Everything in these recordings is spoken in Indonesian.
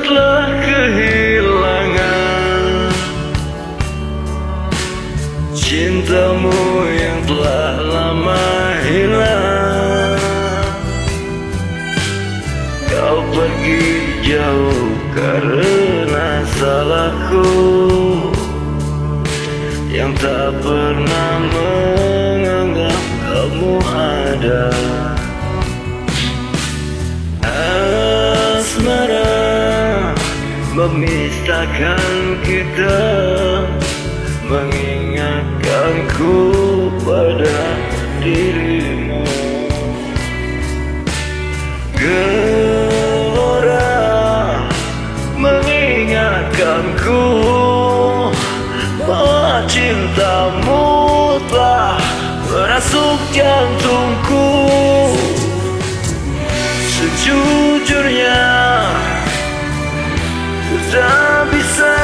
telah kehilangan cintamu yang telah lama hilang. Kau pergi jauh karena salahku yang tak pernah menganggap kamu ada. Asmara memisahkan kita, mengingatkanku pada dirimu. Gelora mengingatkanku bahwa cintamu telah merasuk jantungku. Sejujurnya ku tak bisa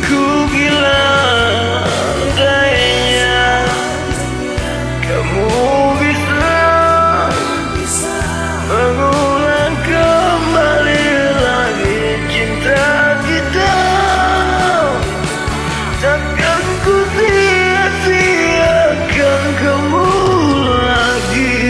ku gila andainya kamu bisa mengulang kembali lagi cinta kita. Takkan ku sia-siakan kamu lagi.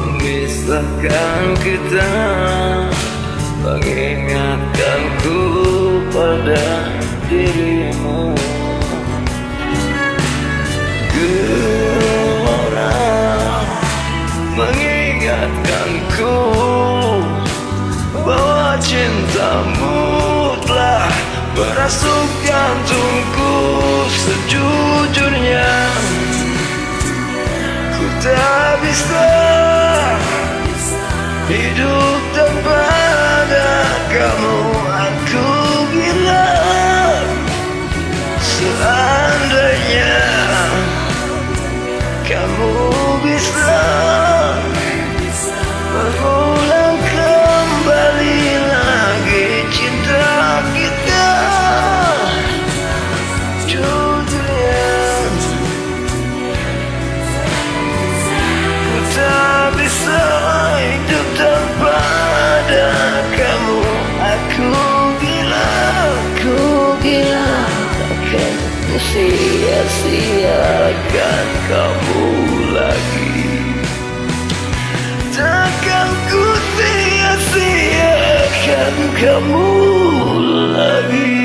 Memisahkan kita, mengingatkanku pada dirimu. Gelora mengingatkanku bahwa cintamu telah merasuk jantungku. Sejujurnya ku tak bisa hidup tanpa ada kamu. Aku gila seandainya kamu bisa mengulang kembali lagi cinta kita. Jujurnya ku tak bisa hidup tanpa ada kamu. Aku gila, takkan ku sia-siakan kamu lagi. Takkan ku sia-siakan kamu lagi.